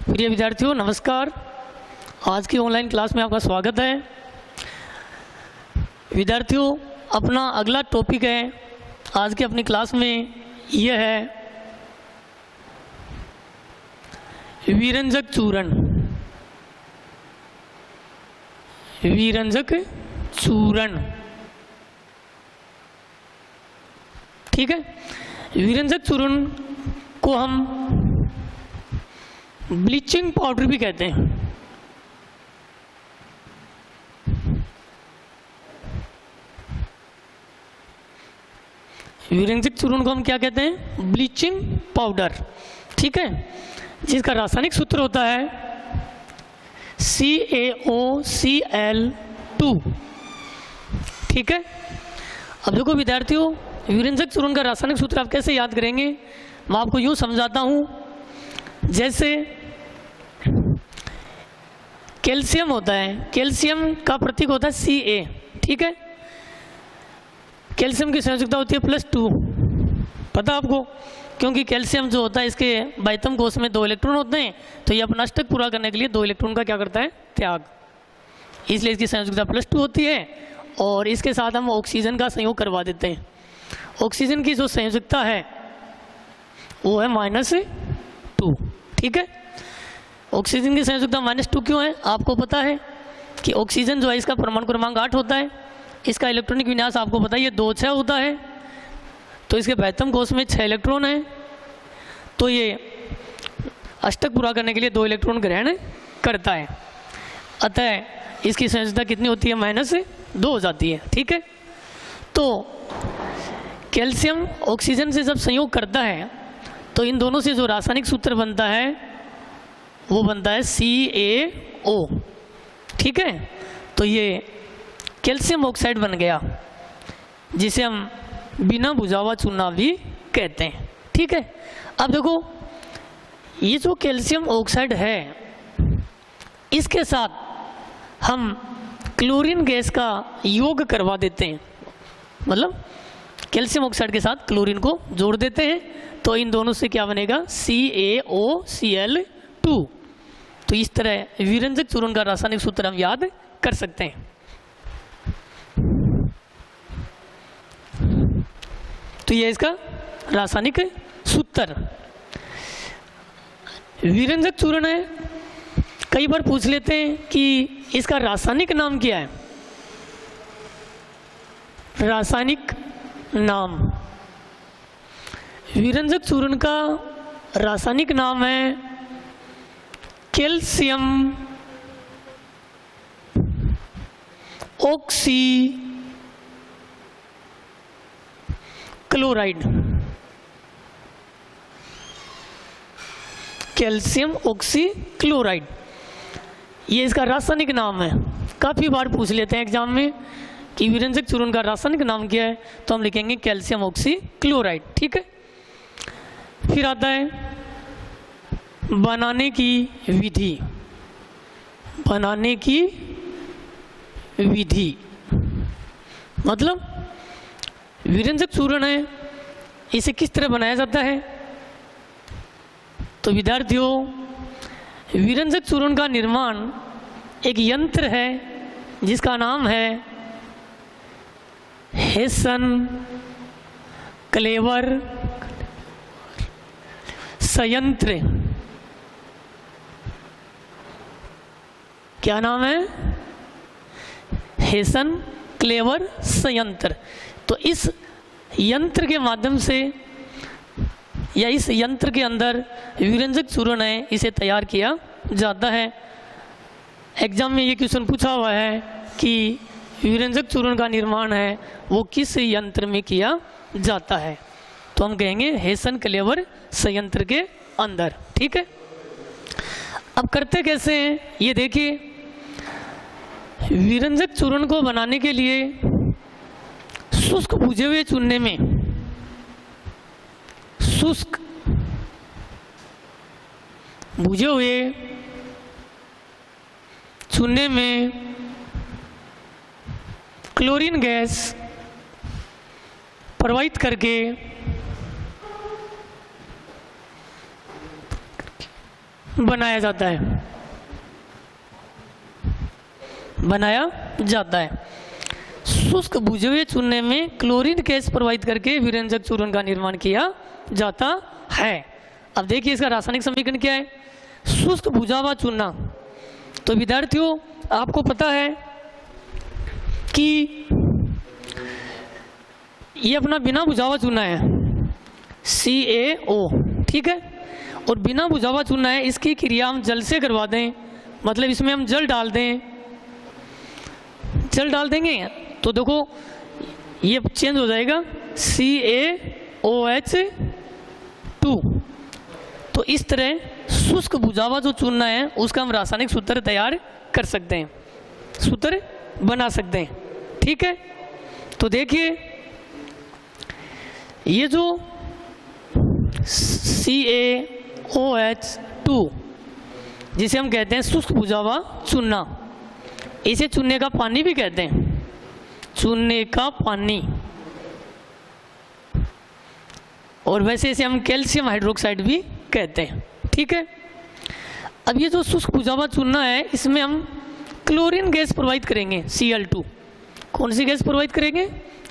प्रिय विद्यार्थियों नमस्कार। आज की ऑनलाइन क्लास में आपका स्वागत है। विद्यार्थियों अपना अगला टॉपिक है आज की अपनी क्लास में, यह है विरंजक चूर्ण। विरंजक चूर्ण, ठीक है। विरंजक चूर्ण को हम ब्लीचिंग पाउडर भी कहते हैं। विरंजक चूर्ण को हम क्या कहते हैं? ब्लीचिंग पाउडर, ठीक है। जिसका रासायनिक सूत्र होता है CaOCl2, ठीक है। अब देखो विद्यार्थियों, विरंजक चूर्ण का रासायनिक सूत्र आप कैसे याद करेंगे, मैं आपको यूं समझाता हूं। जैसे कैल्शियम होता है, कैल्शियम का प्रतीक होता है Ca, ठीक है। कैल्शियम की संयोजकता होती है +2, पता आपको, क्योंकि कैल्शियम जो होता है इसके बाह्यतम कोश में 2 इलेक्ट्रॉन होते हैं, तो ये अपना अष्टक पूरा करने के लिए 2 इलेक्ट्रॉन का क्या करता है? त्याग। इसलिए इसकी संयोजकता +2 होती है और इसके साथ हम ऑक्सीजन का संयोग करवा देते हैं। ऑक्सीजन की जो संयोजकता है वो है -2, ठीक है। ऑक्सीजन की संयोजकता -2 क्यों है? आपको पता है कि ऑक्सीजन जो है इसका परमाणु क्रमांक 8 होता है, इसका इलेक्ट्रॉनिक विन्यास आपको पता है ये 2-6 होता है, तो इसके बाह्यतम कोश में 6 इलेक्ट्रॉन है, तो ये अष्टक पूरा करने के लिए 2 इलेक्ट्रॉन ग्रहण करता है। अतः इसकी संयोजकता कितनी होती है? -2 हो जाती है, ठीक है। तो कैल्शियम ऑक्सीजन से जब संयोग करता है तो इन दोनों से जो रासायनिक सूत्र बनता है वो बनता है CaO, ठीक है। तो ये कैल्शियम ऑक्साइड बन गया, जिसे हम बिना बुझा हुआ चूना भी कहते हैं, ठीक है। अब देखो ये जो कैल्शियम ऑक्साइड है इसके साथ हम क्लोरीन गैस का योग करवा देते हैं, मतलब कैल्शियम ऑक्साइड के साथ क्लोरीन को जोड़ देते हैं, तो इन दोनों से क्या बनेगा? CaOCl2। तो इस तरह विरंजक चूर्ण का रासायनिक सूत्र हम याद कर सकते हैं। तो ये इसका रासायनिक सूत्र विरंजक चूर्ण है। कई बार पूछ लेते हैं कि इसका रासायनिक नाम क्या है। रासायनिक नाम, विरंजक चूर्ण का रासायनिक नाम है calcium oxy chloride. Calcium oxy chloride, ये इसका रासायनिक नाम है। काफ़ी बार पूछ लेते हैं एग्जाम में कि विरंजक चूर्ण का रासायनिक नाम क्या है, तो हम लिखेंगे कैल्शियम ऑक्सी क्लोराइड, ठीक है। फिर आता है बनाने की विधि। बनाने की विधि मतलब विरंजक चूर्ण है, इसे किस तरह बनाया जाता है? तो विद्यार्थियों विरंजक चूर्ण का निर्माण एक यंत्र है जिसका नाम है हेसन क्लेवर संयंत्र। क्या नाम है? हेसन क्लेवर संयंत्र। तो इस यंत्र के माध्यम से या इस यंत्र के अंदर विरंजक चूर्ण है इसे तैयार किया जाता है। एग्जाम में ये क्वेश्चन पूछा हुआ है कि विरंजक चूर्ण का निर्माण है वो किस यंत्र में किया जाता है, तो हम कहेंगे हेसन क्लेवर संयंत्र के अंदर, ठीक है। अब करते कैसे हैं ये देखिए। विरंजक चूर्ण को बनाने के लिए शुष्क भुजे हुए चूने में, शुष्क भुजे हुए चूने में क्लोरीन गैस प्रवाहित करके बनाया जाता है, बनाया जाता है। शुष्क भुजे हुए चूने में क्लोरीन गैस प्रवाहित करके विरंजक चूर्ण का निर्माण किया जाता है। अब देखिए इसका रासायनिक समीकरण क्या है। शुष्क भुजा हुआ चूना, तो विद्यार्थियों आपको पता है कि ये अपना बिना बुझा हुआ चूना है CaO, ठीक है। और बिना बुझा हुआ चूना है, इसकी क्रिया हम जल से करवा दें, मतलब इसमें हम जल डाल दें, जल डाल देंगे तो देखो ये चेंज हो जाएगा CaOH2। तो इस तरह शुष्क बुझा हुआ जो चूना है उसका हम रासायनिक सूत्र तैयार कर सकते हैं, सूत्र बना सकते हैं, ठीक है। तो देखिए ये जो CaOH2 जिसे हम कहते हैं शुष्क बुझा हुआ चूना, इसे चूने का पानी भी कहते हैं, चूने का पानी। और वैसे इसे हम कैल्शियम हाइड्रोक्साइड भी कहते हैं, ठीक है। अब ये जो शुष्क बुझा हुआ चूना है इसमें हम क्लोरीन गैस प्रवाहित करेंगे Cl2। कौन सी गैस प्रवाहित करेंगे?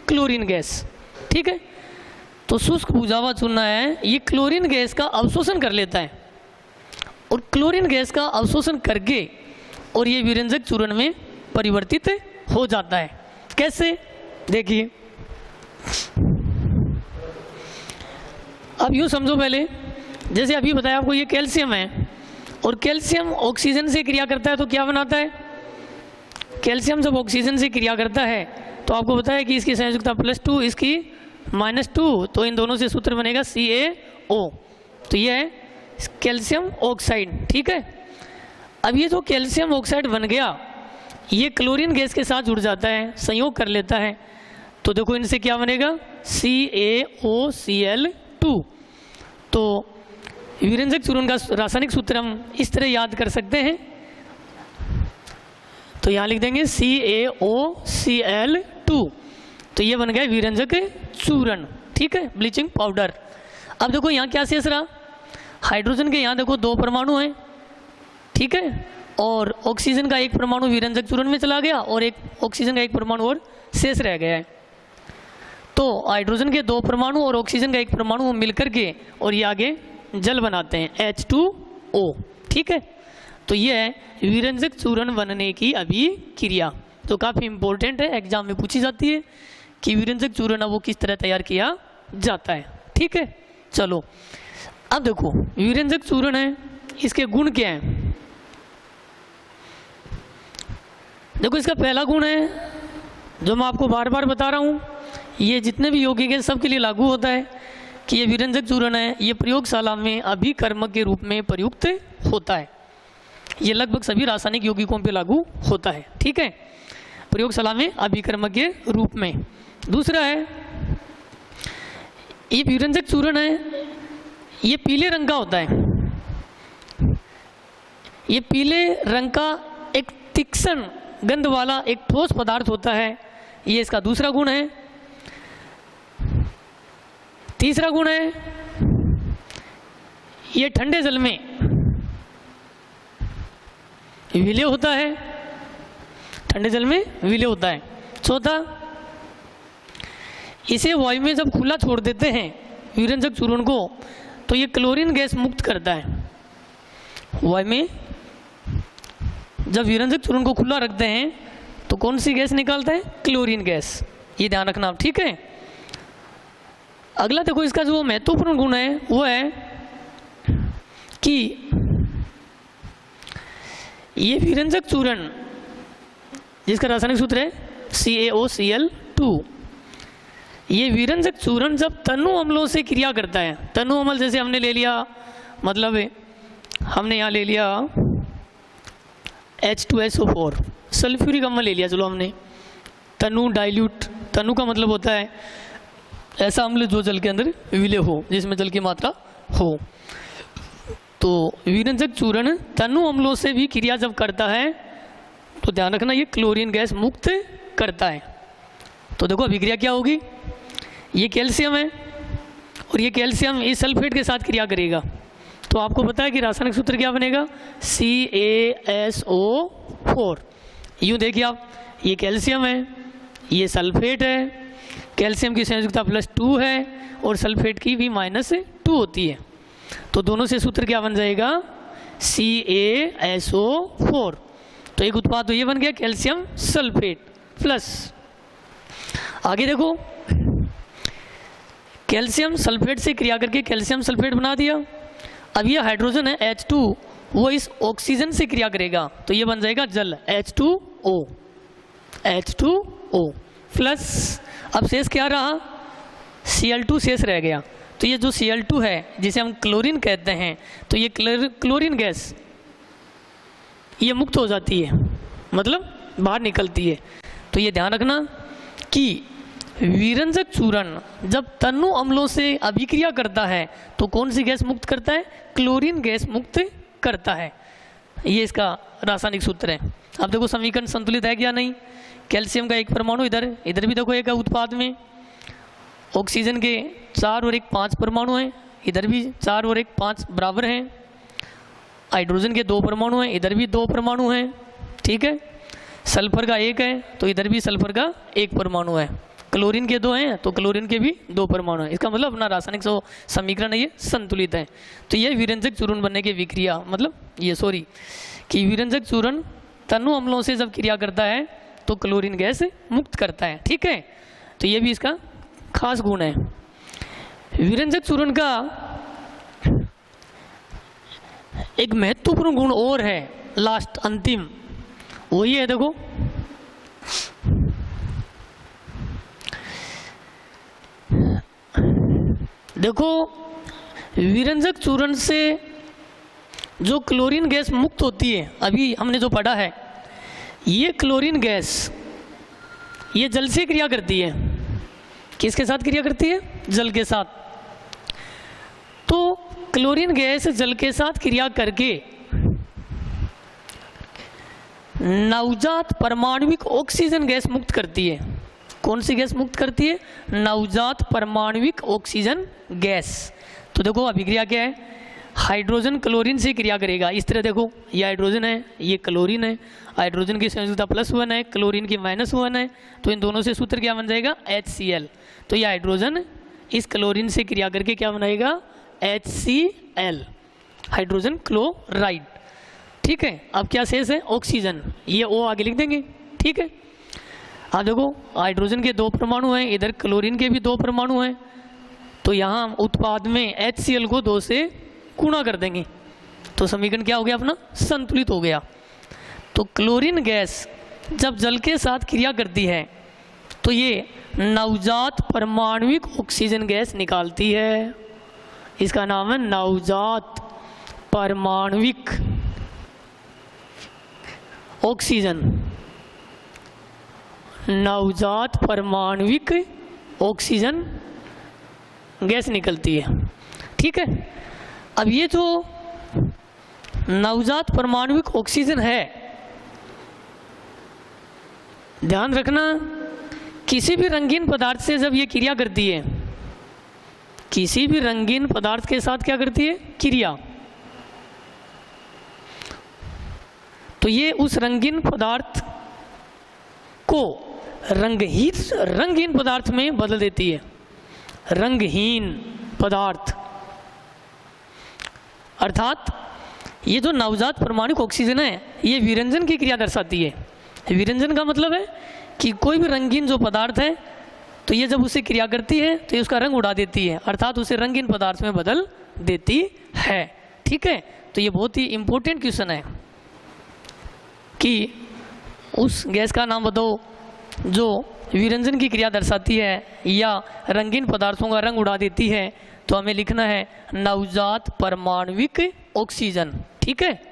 क्लोरीन गैस, ठीक है। तो शुष्क बुझा हुआ चूना है, ये क्लोरीन गैस का अवशोषण कर लेता है, और क्लोरीन गैस का अवशोषण करके और ये विरंजक चूर्ण में परिवर्तित हो जाता है। कैसे? देखिए अब यूँ समझो, पहले जैसे अभी बताया आपको ये कैल्शियम है, और कैल्शियम ऑक्सीजन से क्रिया करता है तो क्या बनाता है? कैल्शियम जब ऑक्सीजन से क्रिया करता है तो आपको पता है कि इसकी संयोजकता +2, इसकी -2, तो इन दोनों से सूत्र बनेगा CaO। तो ये है कैल्शियम ऑक्साइड, ठीक है। अब ये जो कैल्शियम ऑक्साइड बन गया, ये क्लोरीन गैस के साथ जुड़ जाता है, संयोग कर लेता है, तो देखो इनसे क्या बनेगा? CaOCl2। तो विरंजक चूर्ण का रासायनिक सूत्र हम इस तरह याद कर सकते हैं, तो यहाँ लिख देंगे CaOCl2। तो ये बन गया विरंजक चूर्ण, ठीक है, ब्लीचिंग पाउडर। अब देखो यहाँ क्या शेष रहा? हाइड्रोजन के यहाँ देखो 2 परमाणु हैं, ठीक है, और ऑक्सीजन का 1 परमाणु विरंजक चूर्ण में चला गया, और एक ऑक्सीजन का 1 परमाणु और शेष रह गया है। तो हाइड्रोजन के 2 परमाणु और ऑक्सीजन का 1 परमाणु मिलकर के और ये आगे जल बनाते हैं H2O, ठीक है। तो ये है विरंजक चूर्ण बनने की अभिक्रिया, तो काफ़ी इंपॉर्टेंट है, एग्जाम में पूछी जाती है कि विरंजक चूर्ण वो किस तरह तैयार किया जाता है, ठीक है। चलो अब देखो विरंजक चूर्ण है, इसके गुण क्या हैं? देखो इसका पहला गुण है जो मैं आपको बार बार बता रहा हूँ, ये जितने भी यौगिक हैं सबके लिए लागू होता है कि ये विरंजक चूर्ण है, ये प्रयोगशाला में अभिकर्मक के रूप में प्रयुक्त होता है। ये लगभग सभी रासायनिक यौगिकों पे लागू होता है, ठीक है, प्रयोगशाला में अभिकर्मक के रूप में। दूसरा है ये विरंजक चूर्ण है, ये पीले रंग का होता है, ये पीले रंग का एक तीक्ष्ण गंध वाला एक ठोस पदार्थ होता है, ये इसका दूसरा गुण है। तीसरा गुण है ये ठंडे जल में विलय होता है, ठंडे जल में विलय होता है। चौथा, इसे वायु में जब खुला छोड़ देते हैं विरंजक चूर्ण को तो ये क्लोरीन गैस मुक्त करता है। वायु में जब विरंजक चूर्ण को खुला रखते हैं तो कौन सी गैस निकालता है? क्लोरीन गैस, ये ध्यान रखना आप, ठीक है। अगला देखो इसका जो महत्वपूर्ण गुण है वो है कि ये विरंजक चूर्ण जिसका रासायनिक सूत्र है CaOCl2, ये विरंजक चूर्ण जब तनु अम्लों से क्रिया करता है, तनु अम्ल जैसे हमने ले लिया, मतलब हमने यहाँ ले लिया H2SO4, सल्फ्यूरिक अम्ल ले लिया, चलो हमने तनु डाइल्यूट, तनु का मतलब होता है ऐसा अम्ल जो जल के अंदर विलय हो, जिसमें जल की मात्रा हो। तो विरंजक चूर्ण तनु अम्लों से भी क्रिया जब करता है तो ध्यान रखना ये क्लोरीन गैस मुक्त करता है। तो देखो अभिक्रिया क्या होगी, ये कैल्शियम है और ये कैल्शियम इस सल्फेट के साथ क्रिया करेगा तो आपको पता है कि रासायनिक सूत्र क्या बनेगा, CaSO4। यूँ देखिए आप, ये कैल्शियम है, ये सल्फेट है, कैल्शियम की संयोजकता +2 है और सल्फेट की भी -2 होती है। तो दोनों से सूत्र क्या बन जाएगा, CaSO4। तो एक उत्पाद तो ये बन गया कैल्शियम सल्फेट प्लस। आगे देखो, कैल्शियम सल्फेट से क्रिया करके कैल्शियम सल्फेट बना दिया। अब ये हाइड्रोजन है H2, वो इस ऑक्सीजन से क्रिया करेगा तो ये बन जाएगा जल H2O प्लस। अब शेष क्या रहा, Cl2 शेष रह गया। तो ये जो Cl2 है जिसे हम क्लोरीन कहते हैं, तो ये क्लोरीन गैस ये मुक्त हो जाती है, मतलब बाहर निकलती है। तो ये ध्यान रखना कि विरंजक चूर्ण जब तनु अम्लों से अभिक्रिया करता है तो कौन सी गैस मुक्त करता है, क्लोरीन गैस मुक्त करता है। ये इसका रासायनिक सूत्र है। अब देखो समीकरण संतुलित है क्या नहीं, कैल्शियम का एक परमाणु इधर, इधर भी देखो एक उत्पाद में ऑक्सीजन के 4 और 1 5 परमाणु हैं, इधर भी 4 और 1 5 बराबर हैं। हाइड्रोजन के 2 परमाणु हैं, इधर भी 2 परमाणु हैं, ठीक है। सल्फर का 1 है तो इधर भी सल्फर का 1 परमाणु है। क्लोरीन के 2 हैं तो क्लोरीन के भी 2 परमाणु हैं। इसका मतलब अपना रासायनिक समीकरण है ये संतुलित है। तो ये विरंजक चूर्ण बनने की विक्रिया, मतलब ये कि विरंजक चूर्ण तनु अम्लों से जब क्रिया करता है तो क्लोरीन गैस मुक्त करता है, ठीक है। तो ये भी इसका खास गुण है। विरंजक चूर्ण का एक महत्वपूर्ण गुण और है, लास्ट अंतिम, वो ये है, देखो विरंजक चूर्ण से जो क्लोरीन गैस मुक्त होती है, अभी हमने जो पढ़ा है, ये क्लोरीन गैस ये जल से क्रिया करती है। किसके साथ क्रिया करती है, जल के साथ। तो क्लोरीन गैस जल के साथ क्रिया करके नवजात परमाणविक ऑक्सीजन गैस मुक्त करती है। कौन सी गैस मुक्त करती है, नवजात परमाणविक ऑक्सीजन गैस। तो देखो अभिक्रिया क्या है, हाइड्रोजन क्लोरीन से क्रिया करेगा। इस तरह देखो, ये हाइड्रोजन है, ये क्लोरीन है, हाइड्रोजन की संयोजकता +1 है, क्लोरीन की -1 है। तो इन दोनों से सूत्र क्या बन जाएगा, HCl। तो ये हाइड्रोजन इस क्लोरीन से क्रिया करके क्या बनाएगा, HCl, हाइड्रोजन क्लोराइड, ठीक है। अब क्या शेष है, ऑक्सीजन, ये O आगे लिख देंगे, ठीक है। हाँ देखो, हाइड्रोजन के 2 परमाणु हैं, इधर क्लोरीन के भी 2 परमाणु हैं। तो यहाँ उत्पाद में HCl को 2 से गुणा कर देंगे तो समीकरण क्या हो गया, अपना संतुलित हो गया। तो क्लोरीन गैस जब जल के साथ क्रिया करती है तो ये नवजात परमाणविक ऑक्सीजन गैस निकालती है। इसका नाम है नवजात परमाणविक ऑक्सीजन, नवजात परमाणविक ऑक्सीजन गैस निकलती है, ठीक है। अब ये जो नवजात परमाणविक ऑक्सीजन है, ध्यान रखना, किसी भी रंगीन पदार्थ से जब ये क्रिया करती है, किसी भी रंगीन पदार्थ के साथ क्या करती है, क्रिया, तो ये उस रंगीन पदार्थ को रंगहीन पदार्थ में बदल देती है। रंगहीन पदार्थ अर्थात ये जो नवजात परमाणु ऑक्सीजन है, ये विरंजन की क्रिया दर्शाती है। विरंजन का मतलब है कि कोई भी रंगीन जो पदार्थ है, तो ये जब उससे क्रिया करती है तो ये उसका रंग उड़ा देती है, अर्थात उसे रंगीन पदार्थ में बदल देती है, ठीक है। तो ये बहुत ही इंपॉर्टेंट क्वेश्चन है कि उस गैस का नाम बताओ जो विरंजन की क्रिया दर्शाती है या रंगीन पदार्थों का रंग उड़ा देती है। तो हमें लिखना है नवजात परमाणविक ऑक्सीजन, ठीक है।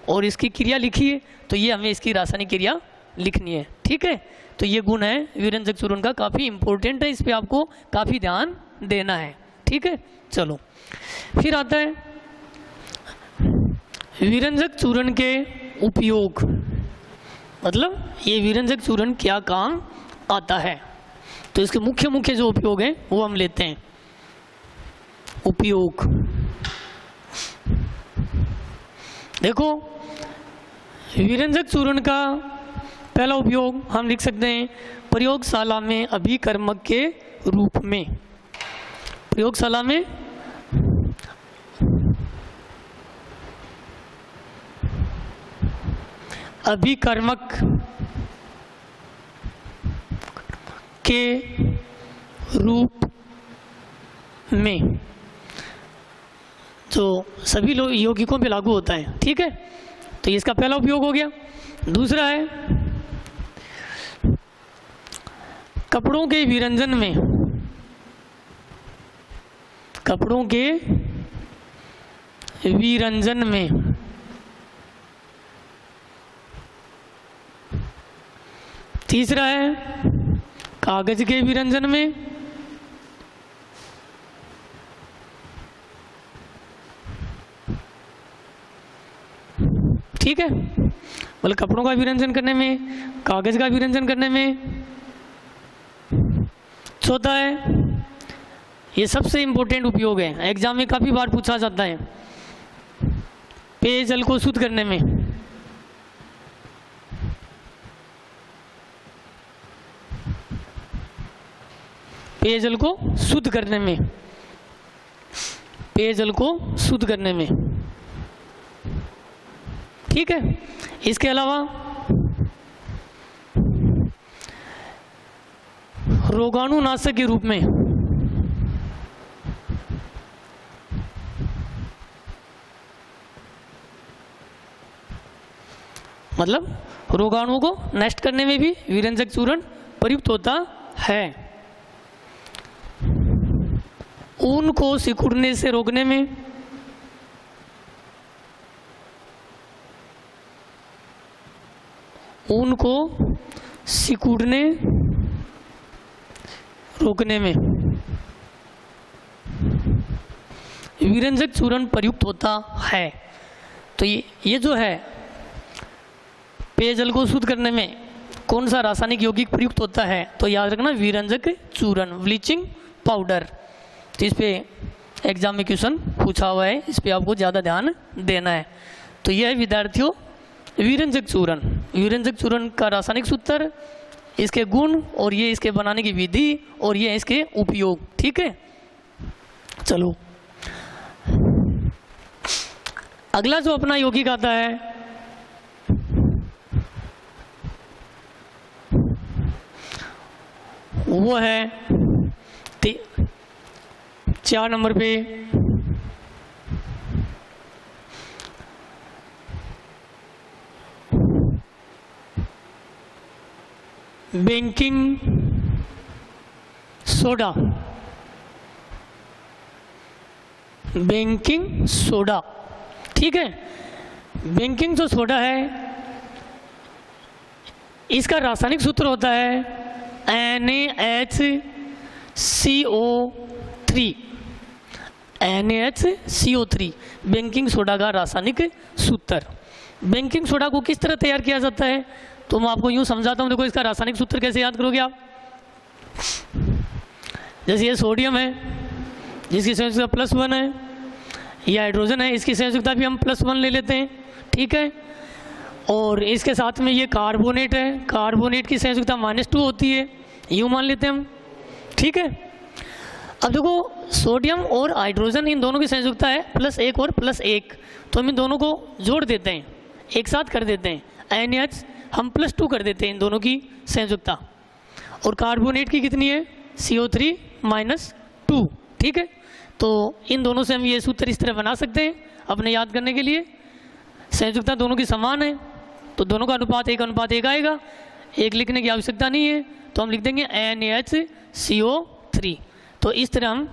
और इसकी क्रिया लिखिए, तो ये हमें इसकी रासायनिक क्रिया लिखनी है, ठीक है। तो ये गुण है विरंजक चूर्ण का, काफ़ी इंपॉर्टेंट है, इस पर आपको काफ़ी ध्यान देना है, ठीक है। चलो फिर आता है विरंजक चूर्ण के उपयोग, मतलब ये विरंजक चूर्ण क्या काम आता है। तो इसके मुख्य जो उपयोग हैं वो हम लेते हैं। उपयोग, देखो विरंजक चूर्ण का पहला उपयोग हम लिख सकते हैं प्रयोगशाला में अभिकर्मक के रूप में। प्रयोगशाला में अभिकर्मक के रूप में, जो सभी लोग यौगिकों पे लागू होता है। ठीक है, तो इसका पहला उपयोग हो गया। दूसरा है कपड़ों के विरंजन में, कपड़ों के विरंजन में तीसरा है कागज के विरंजन में, ठीक है, मतलब कपड़ों का विरंजन करने में, कागज का विरंजन करने में। चौथा है, ये सबसे इंपॉर्टेंट उपयोग है, एग्जाम में काफी बार पूछा जाता है, पेयजल को शुद्ध करने में। पेयजल को शुद्ध करने में, पेयजल को शुद्ध करने में। ठीक है, इसके अलावा रोगाणुनाशक के रूप में, मतलब रोगाणुओं को नष्ट करने में भी विरंजक चूर्ण प्रयुक्त होता है। ऊन को सिकुड़ने से रोकने में, ऊन को सिकुड़ने रोकने में विरंजक चूर्ण प्रयुक्त होता है। तो ये जो है पेयजल को शुद्ध करने में कौन सा रासायनिक यौगिक प्रयुक्त होता है, तो याद रखना विरंजक चूर्ण, ब्लीचिंग पाउडर। तो इस पे एग्जाम में क्वेश्चन पूछा हुआ है, इस पे आपको ज़्यादा ध्यान देना है। तो यह है विद्यार्थियों विरंजक चूर्ण, विरंजक चूर्ण का रासायनिक सूत्र, इसके गुण और ये इसके बनाने की विधि और ये इसके उपयोग। ठीक है, चलो अगला जो अपना यौगिक आता है वो है 4 नंबर पे बेकिंग सोडा, बेकिंग सोडा। ठीक है, बेकिंग जो सोडा है इसका रासायनिक सूत्र होता है NaHCO3, NaHCO3 बेकिंग सोडा का रासायनिक सूत्र। बेकिंग सोडा को किस तरह तैयार किया जाता है, तो मैं आपको यूं समझाता हूं। देखो इसका रासायनिक सूत्र कैसे याद करोगे आप। जैसे ये सोडियम है जिसकी संयोजकता +1 है, ये हाइड्रोजन है इसकी संयोजकता भी हम +1 ले लेते हैं। ठीक है, और इसके साथ में ये कार्बोनेट है, कार्बोनेट की संयोजकता -2 होती है, यूँ मान लेते हैं हम। ठीक है, अब देखो सोडियम और हाइड्रोजन इन दोनों की संयोजकता है +1 और +1, तो हम इन दोनों को जोड़ देते हैं, एक साथ कर देते हैं, NaH हम +2 कर देते हैं इन दोनों की संयोजकता। और कार्बोनेट की कितनी है, CO3 -2। ठीक है, तो इन दोनों से हम ये सूत्र इस तरह बना सकते हैं अपने याद करने के लिए। संयोजकता दोनों की समान है तो दोनों का अनुपात 1:1 आएगा, एक लिखने की आवश्यकता नहीं है, तो हम लिख देंगे NaHCO3। तो इस तरह हम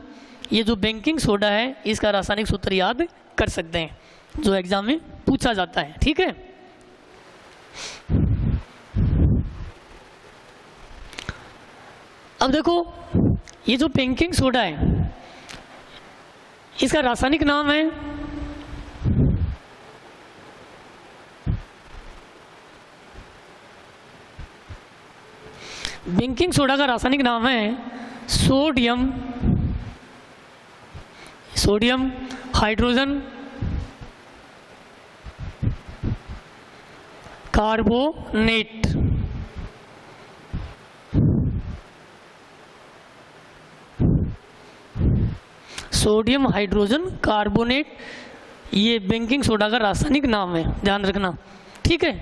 ये जो बेकिंग सोडा है इसका रासायनिक सूत्र याद कर सकते हैं, जो एग्जाम में पूछा जाता है। ठीक है, अब देखो ये जो बेकिंग सोडा है इसका रासायनिक नाम है बेकिंग सोडा का रासायनिक नाम है sodium, sodium hydrogen carbonate. Sodium hydrogen carbonate, ये बेकिंग सोडा का रासायनिक नाम है, ध्यान रखना, ठीक है।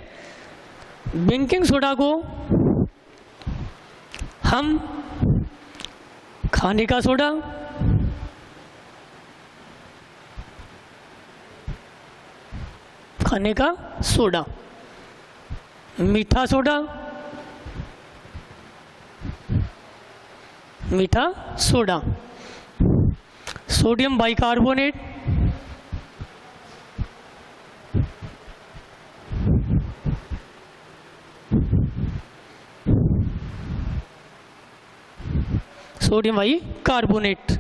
बेकिंग सोडा को हम खाने का सोडा, खाने का सोडा, मीठा सोडा, मीठा soda, sodium bicarbonate, sodium bicarbonate,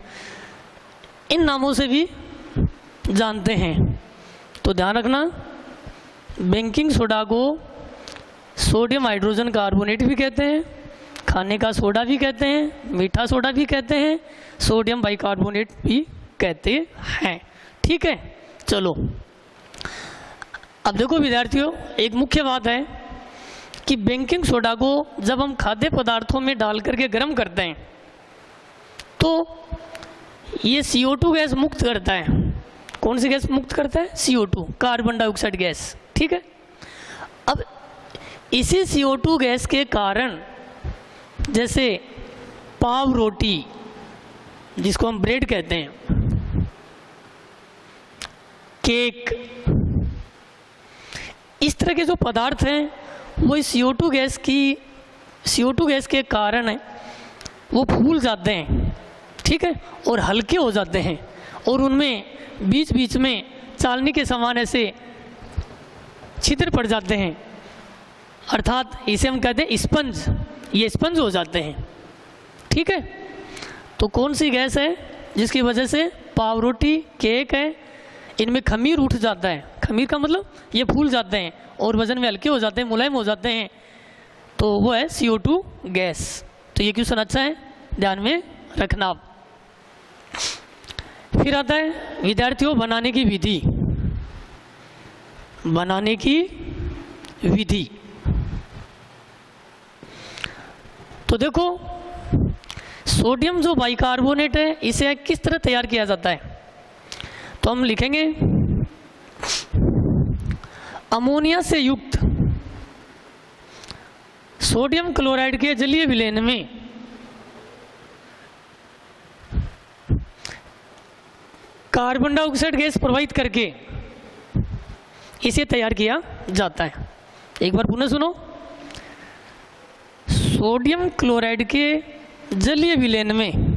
इन नामों से भी जानते हैं। तो ध्यान रखना, बेकिंग सोडा को सोडियम हाइड्रोजन कार्बोनेट भी कहते हैं, खाने का सोडा भी कहते हैं, मीठा सोडा भी कहते हैं, सोडियम बाइकार्बोनेट भी कहते हैं, ठीक है। चलो अब देखो विद्यार्थियों, एक मुख्य बात है कि बेकिंग सोडा को जब हम खाद्य पदार्थों में डाल करके गर्म करते हैं तो ये CO2 गैस मुक्त करता है। कौन सी गैस मुक्त करता है? CO2, कार्बन डाइऑक्साइड गैस, ठीक है। अब इसी CO2 गैस के कारण जैसे पाव रोटी, जिसको हम ब्रेड कहते हैं, केक, इस तरह के जो पदार्थ हैं वो इस CO2 गैस के कारण है वो फूल जाते हैं, ठीक है, और हल्के हो जाते हैं, और उनमें बीच बीच में चालनी के समान ऐसे छिद्र पड़ जाते हैं, अर्थात इसे हम कहते हैं स्पंज, ये स्पंज हो जाते हैं, ठीक है। तो कौन सी गैस है जिसकी वजह से पाव रोटी, केक है, इनमें खमीर उठ जाता है? खमीर का मतलब ये फूल जाते हैं और वजन में हल्के हो जाते हैं, मुलायम हो जाते हैं, तो वो है CO2 गैस। तो ये क्वेश्चन अच्छा है, ध्यान में रखना। फिर आता है विद्यार्थियों बनाने की विधि। बनाने की विधि, तो देखो सोडियम जो बाइकार्बोनेट है इसे किस तरह तैयार किया जाता है? तो हम लिखेंगे अमोनिया से युक्त सोडियम क्लोराइड के जलीय विलयन में कार्बन डाइऑक्साइड गैस प्रवाहित करके इसे तैयार किया जाता है। एक बार पुनः सुनो, सोडियम क्लोराइड के जलीय विलयन में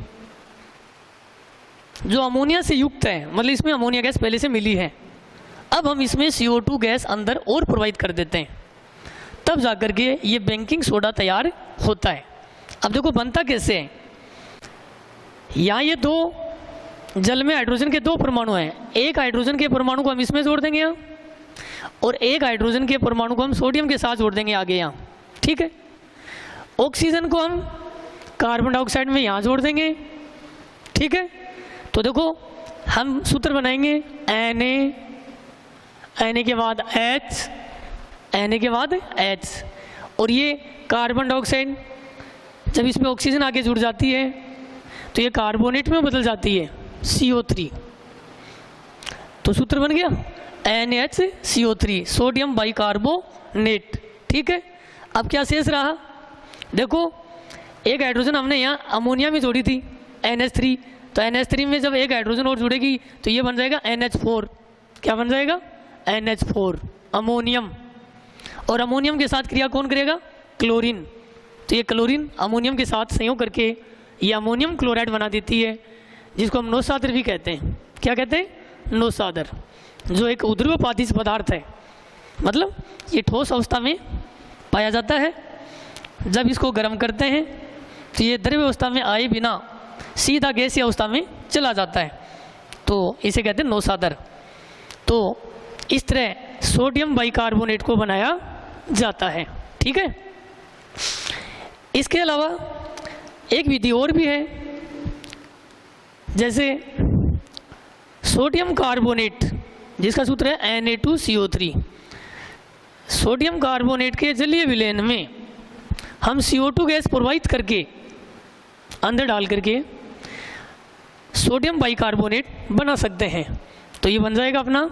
जो अमोनिया से युक्त है, मतलब इसमें अमोनिया गैस पहले से मिली है, अब हम इसमें CO2 गैस अंदर और प्रवाहित कर देते हैं, तब जाकर के ये बेकिंग सोडा तैयार होता है। अब देखो बनता कैसे है, यहाँ ये दो जल में हाइड्रोजन के दो परमाणु हैं, एक हाइड्रोजन के परमाणु को हम इसमें जोड़ देंगे यहाँ, और एक हाइड्रोजन के परमाणु को हम सोडियम के साथ जोड़ देंगे आगे यहाँ, ठीक है। ऑक्सीजन को हम कार्बन डाइऑक्साइड में यहाँ जोड़ देंगे, ठीक है। तो देखो हम सूत्र बनाएंगे Na के बाद H, Na के बाद H, और ये कार्बन डाइऑक्साइड जब इसमें ऑक्सीजन आगे जुड़ जाती है तो ये कार्बोनेट में बदल जाती है, CO3। तो सूत्र बन गया NaCO3, सोडियम बाइकार्बोनेट, ठीक है। अब क्या शेष रहा? देखो एक हाइड्रोजन हमने यहाँ अमोनिया में जोड़ी थी NH3, तो NH3 में जब एक हाइड्रोजन और जुड़ेगी तो ये बन जाएगा NH4। क्या बन जाएगा? NH4, ammonium. और अमोनियम के साथ क्रिया कौन करेगा? क्लोरीन। तो ये क्लोरीन अमोनियम के साथ संयोग करके ये अमोनियम क्लोराइड बना देती है, जिसको हम नौसादर भी कहते हैं। क्या कहते हैं? नौसादर, जो एक उद्रवपाती पदार्थ है, मतलब ये ठोस अवस्था में पाया जाता है। जब इसको गर्म करते हैं तो ये द्रव्य अवस्था में आए बिना सीधा गैसीय अवस्था में चला जाता है, तो इसे कहते हैं नौसादर। तो इस तरह सोडियम बाइकार्बोनेट को बनाया जाता है, ठीक है। इसके अलावा एक विधि और भी है, जैसे सोडियम कार्बोनेट जिसका सूत्र है Na2CO3, सोडियम कार्बोनेट के जलीय विलयन में हम CO2 गैस प्रवाहित करके अंदर डाल करके सोडियम बाइकार्बोनेट बना सकते हैं। तो ये बन जाएगा अपना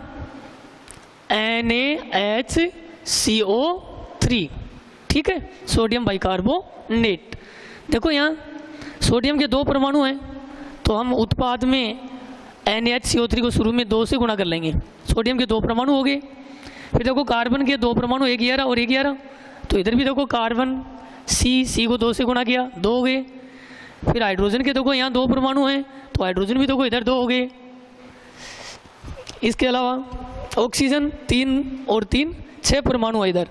NaHCO3, ठीक है, सोडियम बाइकार्बोनेट। देखो यहाँ सोडियम के 2 परमाणु हैं, तो हम उत्पाद में NaHCO3 को शुरू में 2 से गुणा कर लेंगे। सोडियम के 2 परमाणु हो गए। फिर देखो कार्बन के 2 परमाणु, 1 11 और 1 11, तो इधर भी देखो कार्बन C को 2 से गुणा किया, 2 हो गए। फिर हाइड्रोजन के देखो यहाँ 2 परमाणु हैं, तो हाइड्रोजन भी देखो इधर 2 हो गए। इसके अलावा ऑक्सीजन 3 और 3 6 परमाणु है इधर,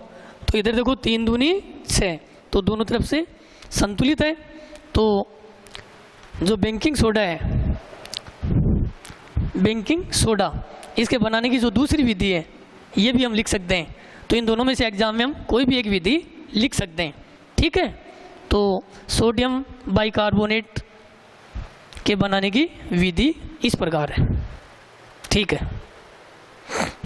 तो इधर देखो 3 दूनी 6, तो दोनों तरफ से संतुलित है। तो जो बेकिंग सोडा है, बेकिंग सोडा, इसके बनाने की जो दूसरी विधि है ये भी हम लिख सकते हैं। तो इन दोनों में से एग्जाम में हम कोई भी एक विधि लिख सकते हैं, ठीक है। तो सोडियम बाइकार्बोनेट के बनाने की विधि इस प्रकार है, ठीक है।